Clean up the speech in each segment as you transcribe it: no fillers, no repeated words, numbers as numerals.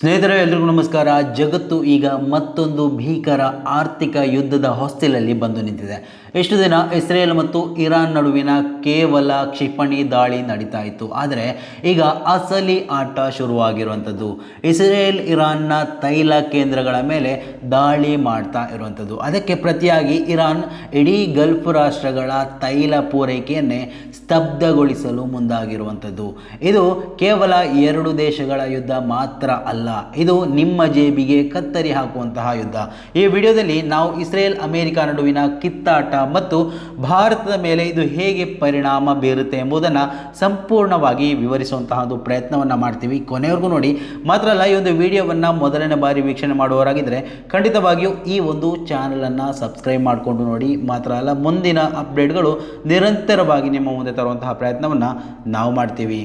ಸ್ನೇಹಿತರೆ, ಎಲ್ರಿಗೂ ನಮಸ್ಕಾರ. ಜಗತ್ತು ಈಗ ಮತ್ತೊಂದು ಭೀಕರ ಆರ್ಥಿಕ ಯುದ್ಧದ ಹೊಸ್ತಿಲಲ್ಲಿ ಬಂದು ನಿಂತಿದೆ. ಇಷ್ಟು ದಿನ ಇಸ್ರೇಲ್ ಮತ್ತು ಇರಾನ್ ನಡುವಿನ ಕೇವಲ ಕ್ಷಿಪಣಿ ದಾಳಿ ನಡೀತಾ ಇತ್ತು. ಆದರೆ ಈಗ ಅಸಲಿ ಆಟ ಶುರುವಾಗಿರುವಂಥದ್ದು. ಇಸ್ರೇಲ್ ಇರಾನ್ನ ತೈಲ ಕೇಂದ್ರಗಳ ಮೇಲೆ ದಾಳಿ ಮಾಡ್ತಾ ಇರುವಂಥದ್ದು. ಅದಕ್ಕೆ ಪ್ರತಿಯಾಗಿ ಇರಾನ್ ಇಡೀ ಗಲ್ಫ್ ರಾಷ್ಟ್ರಗಳ ತೈಲ ಪೂರೈಕೆಯನ್ನೇ ಸ್ತಬ್ಧಗೊಳಿಸಲು ಮುಂದಾಗಿರುವಂಥದ್ದು. ಇದು ಕೇವಲ ಎರಡು ದೇಶಗಳ ಯುದ್ಧ ಮಾತ್ರ ಅಲ್ಲ, ಇದು ನಿಮ್ಮ ಜೇಬಿಗೆ ಕತ್ತರಿ ಹಾಕುವಂತಹ ಯುದ್ಧ. ಈ ವಿಡಿಯೋದಲ್ಲಿ ನಾವು ಇಸ್ರೇಲ್ ಅಮೆರಿಕ ನಡುವಿನ ಕಿತ್ತಾಟ ಮತ್ತು ಭಾರತದ ಮೇಲೆ ಇದು ಹೇಗೆ ಪರಿಣಾಮ ಬೀರುತ್ತೆ ಎಂಬುದನ್ನು ಸಂಪೂರ್ಣವಾಗಿ ವಿವರಿಸುವಂತಹ ಒಂದು ಪ್ರಯತ್ನವನ್ನು ಮಾಡ್ತೀವಿ. ಕೊನೆವರೆಗೂ ನೋಡಿ. ಮಾತ್ರ ಅಲ್ಲ, ಈ ಒಂದು ವಿಡಿಯೋವನ್ನು ಮೊದಲನೇ ಬಾರಿ ವೀಕ್ಷಣೆ ಮಾಡುವವರಾಗಿದ್ದರೆ ಖಂಡಿತವಾಗಿಯೂ ಈ ಒಂದು ಚಾನಲನ್ನು ಸಬ್ಸ್ಕ್ರೈಬ್ ಮಾಡಿಕೊಂಡು ನೋಡಿ. ಮಾತ್ರ ಅಲ್ಲ, ಮುಂದಿನ ಅಪ್ಡೇಟ್ಗಳು ನಿರಂತರವಾಗಿ ನಿಮ್ಮ ಮುಂದೆ ತರುವಂತಹ ಪ್ರಯತ್ನವನ್ನು ನಾವು ಮಾಡ್ತೀವಿ.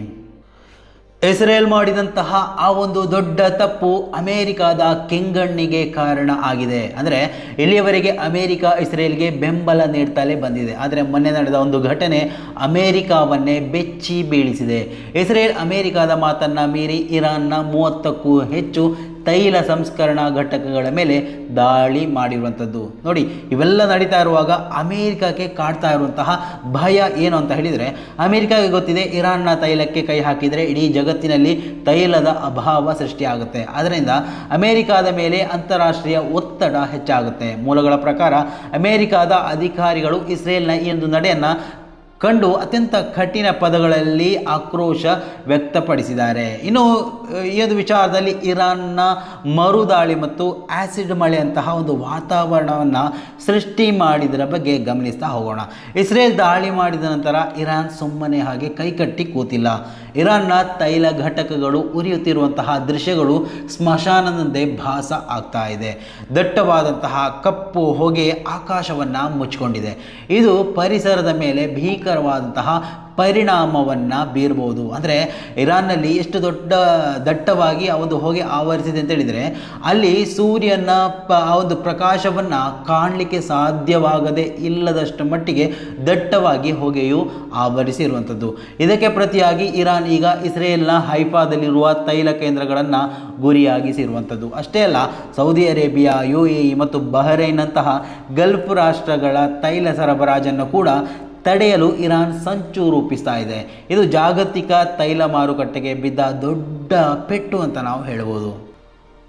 ಇಸ್ರೇಲ್ ಮಾಡಿದಂತಹ ಆ ಒಂದು ದೊಡ್ಡ ತಪ್ಪು ಅಮೇರಿಕಾದ ಕೆಂಗಣ್ಣಿಗೆ ಕಾರಣ ಆಗಿದೆ. ಅಂದರೆ ಇಲ್ಲಿಯವರೆಗೆ ಅಮೇರಿಕ ಇಸ್ರೇಲ್ಗೆ ಬೆಂಬಲ ನೀಡ್ತಲೇ ಬಂದಿದೆ. ಆದರೆ ಮೊನ್ನೆ ನಡೆದ ಒಂದು ಘಟನೆ ಅಮೇರಿಕಾವನ್ನೇ ಬೆಚ್ಚಿ ಬೀಳಿಸಿದೆ. ಇಸ್ರೇಲ್ ಅಮೇರಿಕಾದ ಮಾತನ್ನು ಮೀರಿ ಇರಾನ್ನ 30ಕ್ಕೂ ಹೆಚ್ಚು ತೈಲ ಸಂಸ್ಕರಣಾ ಘಟಕಗಳ ಮೇಲೆ ದಾಳಿ ಮಾಡಿರುವಂಥದ್ದು. ನೋಡಿ, ಇವೆಲ್ಲ ನಡೀತಾ ಇರುವಾಗ ಅಮೇರಿಕಕ್ಕೆ ಕಾಡ್ತಾ ಇರುವಂತಹ ಭಯ ಏನು ಅಂತ ಹೇಳಿದರೆ, ಅಮೇರಿಕಾಗೆ ಗೊತ್ತಿದೆ ಇರಾನ್ನ ತೈಲಕ್ಕೆ ಕೈ ಹಾಕಿದರೆ ಇಡೀ ಜಗತ್ತಿನಲ್ಲಿ ತೈಲದ ಅಭಾವ ಸೃಷ್ಟಿಯಾಗುತ್ತೆ. ಅದರಿಂದ ಅಮೇರಿಕಾದ ಮೇಲೆ ಅಂತಾರಾಷ್ಟ್ರೀಯ ಒತ್ತಡ ಹೆಚ್ಚಾಗುತ್ತೆ. ಮೂಲಗಳ ಪ್ರಕಾರ ಅಮೇರಿಕಾದ ಅಧಿಕಾರಿಗಳು ಇಸ್ರೇಲ್ನ ಈ ಒಂದು ನಡೆಯನ್ನು ಕಂಡು ಅತ್ಯಂತ ಕಠಿಣ ಪದಗಳಲ್ಲಿ ಆಕ್ರೋಶ ವ್ಯಕ್ತಪಡಿಸಿದ್ದಾರೆ. ಇನ್ನು ಈ ಒಂದು ವಿಚಾರದಲ್ಲಿ ಇರಾನ್ನ ಮರುದಾಳಿ ಮತ್ತು ಆ್ಯಸಿಡ್ ಮಳೆಯಂತಹ ಒಂದು ವಾತಾವರಣವನ್ನು ಸೃಷ್ಟಿ ಮಾಡಿದರ ಬಗ್ಗೆ ಗಮನಿಸ್ತಾ ಹೋಗೋಣ. ಇಸ್ರೇಲ್ ದಾಳಿ ಮಾಡಿದ ನಂತರ ಇರಾನ್ ಸುಮ್ಮನೆ ಹಾಗೆ ಕೈಕಟ್ಟಿ ಕೂತಿಲ್ಲ. ಇರಾನ್ನ ತೈಲ ಘಟಕಗಳು ಉರಿಯುತ್ತಿರುವಂತಹ ದೃಶ್ಯಗಳು ಸ್ಮಶಾನದಂತೆ ಭಾಸ ಆಗ್ತಾ ಇದೆ. ದಟ್ಟವಾದಂತಹ ಕಪ್ಪು ಹೊಗೆ ಆಕಾಶವನ್ನು ಮುಚ್ಚಿಕೊಂಡಿದೆ. ಇದು ಪರಿಸರದ ಮೇಲೆ ಭೀಕರವಾದಂತಹ ಪರಿಣಾಮವನ್ನು ಬೀರ್ಬೋದು. ಅಂದರೆ ಇರಾನ್ನಲ್ಲಿ ಎಷ್ಟು ದಟ್ಟವಾಗಿ ಆ ಒಂದು ಹೊಗೆ ಆವರಿಸಿದೆ ಅಂತ ಹೇಳಿದರೆ, ಅಲ್ಲಿ ಸೂರ್ಯನ ಆ ಒಂದು ಪ್ರಕಾಶವನ್ನು ಕಾಣಲಿಕ್ಕೆ ಸಾಧ್ಯವಾಗದೆ ಇಲ್ಲದಷ್ಟು ಮಟ್ಟಿಗೆ ದಟ್ಟವಾಗಿ ಹೊಗೆಯು ಆವರಿಸಿರುವಂಥದ್ದು. ಇದಕ್ಕೆ ಪ್ರತಿಯಾಗಿ ಇರಾನ್ ಈಗ ಇಸ್ರೇಲ್ನ ಹೈಫಾದಲ್ಲಿರುವ ತೈಲ ಕೇಂದ್ರಗಳನ್ನು ಗುರಿಯಾಗಿಸಿರುವಂಥದ್ದು. ಅಷ್ಟೇ ಅಲ್ಲ, ಸೌದಿ ಅರೇಬಿಯಾ, UAE ಮತ್ತು ಬಹರೈನ್ನಂತಹ ಗಲ್ಫ್ ರಾಷ್ಟ್ರಗಳ ತೈಲ ಸರಬರಾಜನ್ನು ಕೂಡ ತಡೆಯಲು ಇರಾನ್ ಸಂಚು ರೂಪಿಸ್ತಾ ಇದೆ. ಇದು ಜಾಗತಿಕ ತೈಲ ಮಾರುಕಟ್ಟೆಗೆ ಬಿದ್ದ ದೊಡ್ಡ ಪೆಟ್ಟು ಅಂತ ನಾವು ಹೇಳ್ಬೋದು.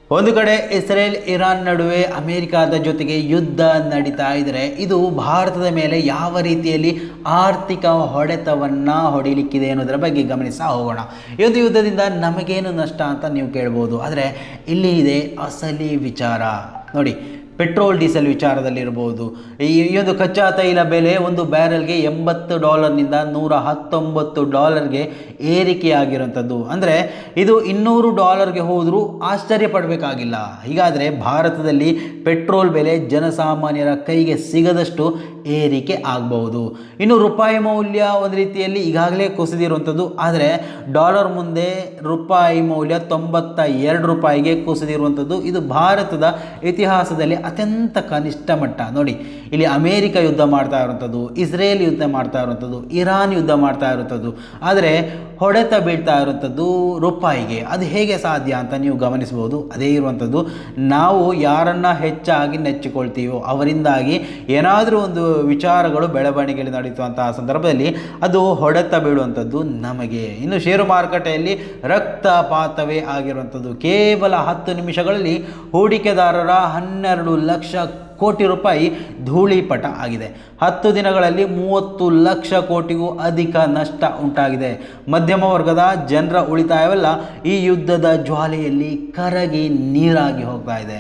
ಒಂದು ಕಡೆ ಇಸ್ರೇಲ್ ಇರಾನ್ ನಡುವೆ ಅಮೇರಿಕಾದ ಜೊತೆಗೆ ಯುದ್ಧ ನಡೀತಾ ಇದ್ದರೆ, ಇದು ಭಾರತದ ಮೇಲೆ ಯಾವ ರೀತಿಯಲ್ಲಿ ಆರ್ಥಿಕ ಹೊಡೆತವನ್ನು ಹೊಡಿಲಿಕ್ಕಿದೆ ಅನ್ನೋದರ ಬಗ್ಗೆ ಗಮನಿಸ್ತಾ ಹೋಗೋಣ. ಈ ಒಂದು ಯುದ್ಧದಿಂದ ನಮಗೇನು ನಷ್ಟ ಅಂತ ನೀವು ಕೇಳ್ಬೋದು. ಆದರೆ ಇಲ್ಲಿ ಇದೆ ಅಸಲಿ ವಿಚಾರ. ನೋಡಿ, ಪೆಟ್ರೋಲ್ ಡೀಸೆಲ್ ವಿಚಾರದಲ್ಲಿರ್ಬೋದು. ಈ ಒಂದು ಕಚ್ಚಾ ತೈಲ ಬೆಲೆ ಒಂದು ಬ್ಯಾರೆಲ್ಗೆ $80ನಿಂದ $119ಗೆ ಏರಿಕೆಯಾಗಿರುವಂಥದ್ದು. ಅಂದರೆ ಇದು $200ಗೆ ಹೋದರೂ ಆಶ್ಚರ್ಯ ಪಡಬೇಕಾಗಿಲ್ಲ. ಹೀಗಾದರೆ ಭಾರತದಲ್ಲಿ ಪೆಟ್ರೋಲ್ ಬೆಲೆ ಜನಸಾಮಾನ್ಯರ ಕೈಗೆ ಸಿಗದಷ್ಟು ಏರಿಕೆ ಆಗಬಹುದು. ಇನ್ನು ರೂಪಾಯಿ ಮೌಲ್ಯ ಒಂದು ರೀತಿಯಲ್ಲಿ ಈಗಾಗಲೇ ಕುಸಿದಿರುವಂಥದ್ದು. ಆದರೆ ಡಾಲರ್ ಮುಂದೆ ರೂಪಾಯಿ ಮೌಲ್ಯ $92ಗೆ ಕುಸಿದಿರುವಂಥದ್ದು. ಇದು ಭಾರತದ ಇತಿಹಾಸದಲ್ಲಿ ಅತ್ಯಂತ ಕನಿಷ್ಠ ಮಟ್ಟ. ನೋಡಿ, ಇಲ್ಲಿ ಅಮೇರಿಕ ಯುದ್ಧ ಮಾಡ್ತಾ ಇರುವಂಥದ್ದು, ಇಸ್ರೇಲ್ ಯುದ್ಧ ಮಾಡ್ತಾ ಇರುವಂಥದ್ದು, ಇರಾನ್ ಯುದ್ಧ ಮಾಡ್ತಾ ಇರುವಂಥದ್ದು. ಆದರೆ ಹೊಡೆತ ಬೀಳ್ತಾ ಇರುವಂಥದ್ದು ರೂಪಾಯಿಗೆ. ಅದು ಹೇಗೆ ಸಾಧ್ಯ ಅಂತ ನೀವು ಗಮನಿಸ್ಬೋದು. ಅದೇ ಇರುವಂಥದ್ದು, ನಾವು ಯಾರನ್ನು ಹೆಚ್ಚಾಗಿ ನೆಚ್ಚಿಕೊಳ್ತೀವೋ ಅವರಿಂದಾಗಿ ಏನಾದರೂ ಒಂದು ವಿಚಾರಗಳು ಬೆಳವಣಿಗೆಯಲ್ಲಿ ನಡೀತುವಂತಹ ಸಂದರ್ಭದಲ್ಲಿ ಅದು ಹೊಡೆತ ಬೀಳುವಂಥದ್ದು ನಮಗೆ. ಇನ್ನು ಷೇರು ಮಾರುಕಟ್ಟೆಯಲ್ಲಿ ರಕ್ತಪಾತವೇ ಆಗಿರುವಂಥದ್ದು. ಕೇವಲ 10 ನಿಮಿಷಗಳಲ್ಲಿ ಹೂಡಿಕೆದಾರರ 12 ಲಕ್ಷ ಕೋಟಿ ರೂಪಾಯಿ ಧೂಳಿಪಟ ಆಗಿದೆ. 10 ದಿನಗಳಲ್ಲಿ 30 ಲಕ್ಷ ಕೋಟಿಗೂ ಅಧಿಕ ನಷ್ಟ ಉಂಟಾಗಿದೆ. ಮಧ್ಯಮ ವರ್ಗದ ಜನರ ಉಳಿತಾಯವೆಲ್ಲ ಈ ಯುದ್ಧದ ಜ್ವಾಲೆಯಲ್ಲಿ ಕರಗಿ ನೀರಾಗಿ ಹೋಗ್ತಾ ಇದೆ.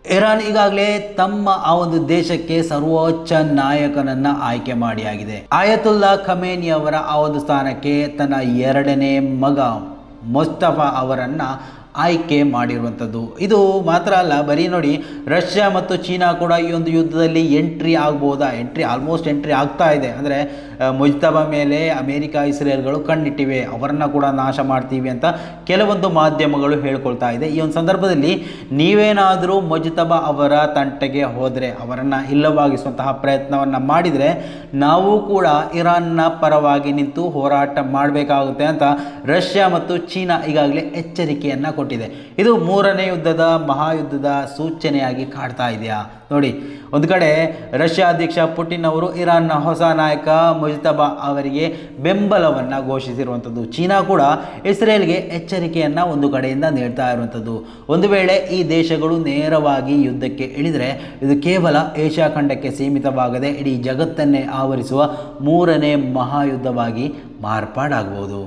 ಇರಾನ್ ಈಗಾಗಲೇ ತಮ್ಮ ಆ ಒಂದು ದೇಶಕ್ಕೆ ಸರ್ವೋಚ್ಚ ನಾಯಕನನ್ನು ಆಯ್ಕೆ ಮಾಡಿಯಾಗಿದೆ. ಆಯತುಲ್ಲಾ ಖಮೇನಿ ಅವರ ಆ ಒಂದು ಸ್ಥಾನಕ್ಕೆ ತನ್ನ 2ನೇ ಮಗ ಮುಸ್ತಫಾ ಅವರನ್ನು ಆಯ್ಕೆ ಮಾಡಿರುವಂಥದ್ದು. ಇದು ಮಾತ್ರ ಅಲ್ಲ, ಬರೀ ನೋಡಿ, ರಷ್ಯಾ ಮತ್ತು ಚೀನಾ ಕೂಡ ಈ ಒಂದು ಯುದ್ಧದಲ್ಲಿ ಎಂಟ್ರಿ ಆಗ್ಬೋದಾ? ಆಲ್ಮೋಸ್ಟ್ ಎಂಟ್ರಿ ಆಗ್ತಾ ಇದೆ. ಅಂದರೆ ಮುಜ್ತಬಾ ಮೇಲೆ ಅಮೇರಿಕ ಇಸ್ರೇಲ್ಗಳು ಕಣ್ಣಿಟ್ಟಿವೆ, ಅವರನ್ನು ಕೂಡ ನಾಶ ಮಾಡ್ತೀವಿ ಅಂತ ಕೆಲವೊಂದು ಮಾಧ್ಯಮಗಳು ಹೇಳ್ಕೊಳ್ತಾ ಇದೆ. ಈ ಒಂದು ಸಂದರ್ಭದಲ್ಲಿ ನೀವೇನಾದರೂ ಮುಜ್ತಬಾ ಅವರ ತಂಟೆಗೆ ಹೋದರೆ, ಅವರನ್ನು ಇಲ್ಲವಾಗಿಸುವಂತಹ ಪ್ರಯತ್ನವನ್ನು ಮಾಡಿದರೆ, ನಾವು ಕೂಡ ಇರಾನ್ನ ಪರವಾಗಿ ನಿಂತು ಹೋರಾಟ ಮಾಡಬೇಕಾಗುತ್ತೆ ಅಂತ ರಷ್ಯಾ ಮತ್ತು ಚೀನಾ ಈಗಾಗಲೇ ಎಚ್ಚರಿಕೆಯನ್ನು ಕೊಟ್ಟಿದೆ. ಕೊಟ್ಟಿದೆ. ಇದು ಮೂರನೇ ಮಹಾಯುದ್ಧದ ಸೂಚನೆಯಾಗಿ ಕಾಡ್ತಾ ಇದೆಯಾ ನೋಡಿ. ಒಂದು ಕಡೆ ರಷ್ಯಾ ಅಧ್ಯಕ್ಷ ಪುಟಿನ್ ಅವರು ಇರಾನ್ನ ಹೊಸ ನಾಯಕ ಮುಜ್ತಬಾ ಅವರಿಗೆ ಬೆಂಬಲವನ್ನು ಘೋಷಿಸಿರುವಂಥದ್ದು. ಚೀನಾ ಕೂಡ ಇಸ್ರೇಲ್ಗೆ ಎಚ್ಚರಿಕೆಯನ್ನು ಒಂದು ಕಡೆಯಿಂದ ನೀಡ್ತಾ ಇರುವಂಥದ್ದು. ಒಂದು ವೇಳೆ ಈ ದೇಶಗಳು ನೇರವಾಗಿ ಯುದ್ಧಕ್ಕೆ ಇಳಿದರೆ ಇದು ಕೇವಲ ಏಷ್ಯಾ ಖಂಡಕ್ಕೆ ಸೀಮಿತವಾಗದೆ ಇಡೀ ಜಗತ್ತನ್ನೇ ಆವರಿಸುವ ಮೂರನೇ ಮಹಾಯುದ್ಧವಾಗಿ ಮಾರ್ಪಾಡಾಗಬಹುದು.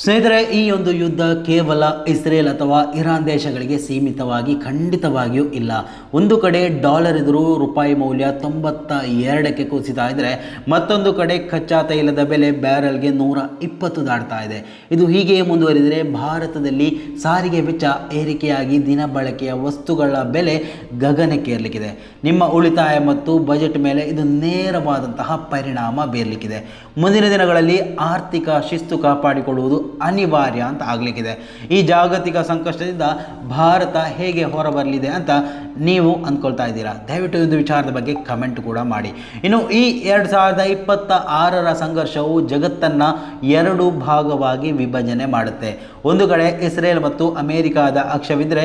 ಸ್ನೇಹಿತರೆ, ಈ ಒಂದು ಯುದ್ಧ ಕೇವಲ ಇಸ್ರೇಲ್ ಅಥವಾ ಇರಾನ್ ದೇಶಗಳಿಗೆ ಸೀಮಿತವಾಗಿ ಖಂಡಿತವಾಗಿಯೂ ಇಲ್ಲ. ಒಂದು ಕಡೆ ಡಾಲರ್ ಎದುರು ರೂಪಾಯಿ ಮೌಲ್ಯ 92ಕ್ಕೆ ಕುಸಿತಾ ಇದ್ದರೆ ಮತ್ತೊಂದು ಕಡೆ ಕಚ್ಚಾ ತೈಲದ ಬೆಲೆ ಬ್ಯಾರೆಲ್ಗೆ 120 ದಾಟ್ತಾ ಇದೆ. ಇದು ಹೀಗೆ ಮುಂದುವರಿದರೆ ಭಾರತದಲ್ಲಿ ಸಾರಿಗೆ ವೆಚ್ಚ ಏರಿಕೆಯಾಗಿ ದಿನ ಬಳಕೆಯ ವಸ್ತುಗಳ ಬೆಲೆ ಗಗನಕ್ಕೇರಲಿಕ್ಕಿದೆ. ನಿಮ್ಮ ಉಳಿತಾಯ ಮತ್ತು ಬಜೆಟ್ ಮೇಲೆ ಇದು ನೇರವಾದಂತಹ ಪರಿಣಾಮ ಬೀರಲಿಕ್ಕಿದೆ. ಮುಂದಿನ ದಿನಗಳಲ್ಲಿ ಆರ್ಥಿಕ ಶಿಸ್ತು ಕಾಪಾಡಿಕೊಳ್ಳುವುದು ಅನಿವಾರ್ಯ ಅಂತ ಆಗಲಿಕ್ಕಿದೆ. ಈ ಜಾಗತಿಕ ಸಂಕಷ್ಟದಿಂದ ಭಾರತ ಹೇಗೆ ಹೊರಬರಲಿದೆ ಅಂತ ನೀವು ಅಂದ್ಕೊಳ್ತಾ ಇದ್ದೀರಾ? ದಯವಿಟ್ಟು ಒಂದು ವಿಚಾರದ ಬಗ್ಗೆ ಕಮೆಂಟ್ ಕೂಡ ಮಾಡಿ. ಇನ್ನು ಈ 2026ರ ಸಂಘರ್ಷವು ಜಗತ್ತನ್ನು 2 ಭಾಗವಾಗಿ ವಿಭಜನೆ ಮಾಡುತ್ತೆ. ಒಂದು ಕಡೆ ಇಸ್ರೇಲ್ ಮತ್ತು ಅಮೆರಿಕಾದ ಅಕ್ಷವಿದ್ದರೆ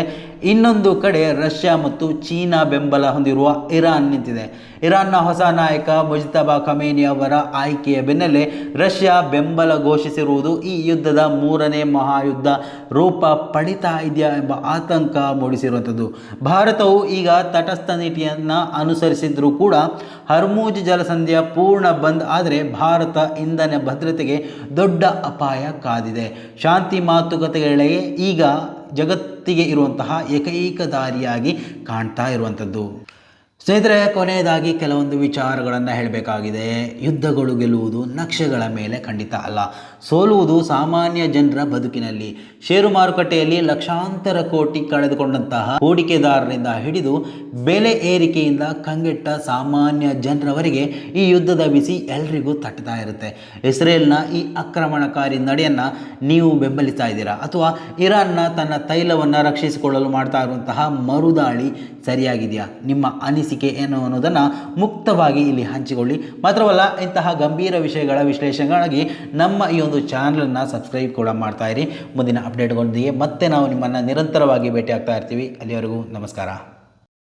ಇನ್ನೊಂದು ಕಡೆ ರಷ್ಯಾ ಮತ್ತು ಚೀನಾ ಬೆಂಬಲ ಹೊಂದಿರುವ ಇರಾನ್ ನಿಂತಿದೆ. ಇರಾನ್ನ ಹೊಸ ನಾಯಕ ಮುಜ್ತಬಾ ಖಮೇನಿ ಅವರ ಆಯ್ಕೆಯ ಬೆನ್ನಲ್ಲೇ ರಷ್ಯಾ ಬೆಂಬಲ ಘೋಷಿಸಿರುವುದು ಈ ಯುದ್ಧದ ಮೂರನೇ ಮಹಾಯುದ್ಧ ರೂಪ ಪಡಿತಾ ಇದೆಯಾ ಎಂಬ ಆತಂಕ ಮೂಡಿಸಿರುವಂಥದ್ದು. ಭಾರತವು ಈಗ ತಟಸ್ಥ ನೀತಿಯನ್ನು ಅನುಸರಿಸಿದ್ರೂ ಕೂಡ ಹರ್ಮುಜ್ ಜಲಸಂಧಿಯ ಪೂರ್ಣ ಬಂದ್ ಆದರೆ ಭಾರತ ಇಂಧನ ಭದ್ರತೆಗೆ ದೊಡ್ಡ ಅಪಾಯ ಕಾದಿದೆ. ಶಾಂತಿ ಮಾತುಕತೆಗಳಿಗೆ ಈಗ ಜಗತ್ತಿಗೆ ಇರುವಂತಹ ಏಕೈಕ ದಾರಿಯಾಗಿ ಕಾಣ್ತಾ ಇರುವಂಥದ್ದು. ಸ್ನೇಹಿತರೆ, ಕೊನೆಯದಾಗಿ ಕೆಲವೊಂದು ವಿಚಾರಗಳನ್ನು ಹೇಳಬೇಕಾಗಿದೆ. ಯುದ್ಧಗಳು ಗೆಲ್ಲುವುದು ನಕ್ಷೆಗಳ ಮೇಲೆ ಖಂಡಿತ ಅಲ್ಲ, ಸೋಲುವುದು ಸಾಮಾನ್ಯ ಜನರ ಬದುಕಿನಲ್ಲಿ. ಷೇರು ಮಾರುಕಟ್ಟೆಯಲ್ಲಿ ಲಕ್ಷಾಂತರ ಕೋಟಿ ಕಳೆದುಕೊಂಡಂತಹ ಹೂಡಿಕೆದಾರರಿಂದ ಹಿಡಿದು ಬೆಲೆ ಏರಿಕೆಯಿಂದ ಕಂಗೆಟ್ಟ ಸಾಮಾನ್ಯ ಜನರವರೆಗೆ ಈ ಯುದ್ಧದ ಬಿಸಿ ಎಲ್ರಿಗೂ ತಟ್ಟುತ್ತಾ ಇರುತ್ತೆ. ಇಸ್ರೇಲ್ನ ಈ ಆಕ್ರಮಣಕಾರಿ ನಡೆಯನ್ನು ನೀವು ಬೆಂಬಲಿಸ್ತಾ ಇದ್ದೀರಾ ಅಥವಾ ಇರಾನ್ನ ತನ್ನ ತೈಲವನ್ನು ರಕ್ಷಿಸಿಕೊಳ್ಳಲು ಮಾಡ್ತಾ ಇರುವಂತಹ ಮರುದಾಳಿ ಸರಿಯಾಗಿದೆಯಾ? ನಿಮ್ಮ ಅನಿಸಿಕೆ ಏನು ಅನ್ನೋದನ್ನು ಮುಕ್ತವಾಗಿ ಇಲ್ಲಿ ಹಂಚಿಕೊಳ್ಳಿ. ಮಾತ್ರವಲ್ಲ, ಇಂತಹ ಗಂಭೀರ ವಿಷಯಗಳ ವಿಶ್ಲೇಷಣೆಗಾಗಿ ನಮ್ಮ ಈ ಒಂದು ಚಾನಲನ್ನು ಸಬ್ಸ್ಕ್ರೈಬ್ ಕೂಡ ಮಾಡ್ತಾ ಇರಿ. ಮುಂದಿನ ಅಪ್ಡೇಟ್ಗಳೊಂದಿಗೆ ಮತ್ತೆ ನಾವು ನಿಮ್ಮನ್ನು ನಿರಂತರವಾಗಿ ಭೇಟಿ ಆಗ್ತಾ ಇರ್ತೀವಿ. ಅಲ್ಲಿವರೆಗೂ ನಮಸ್ಕಾರ.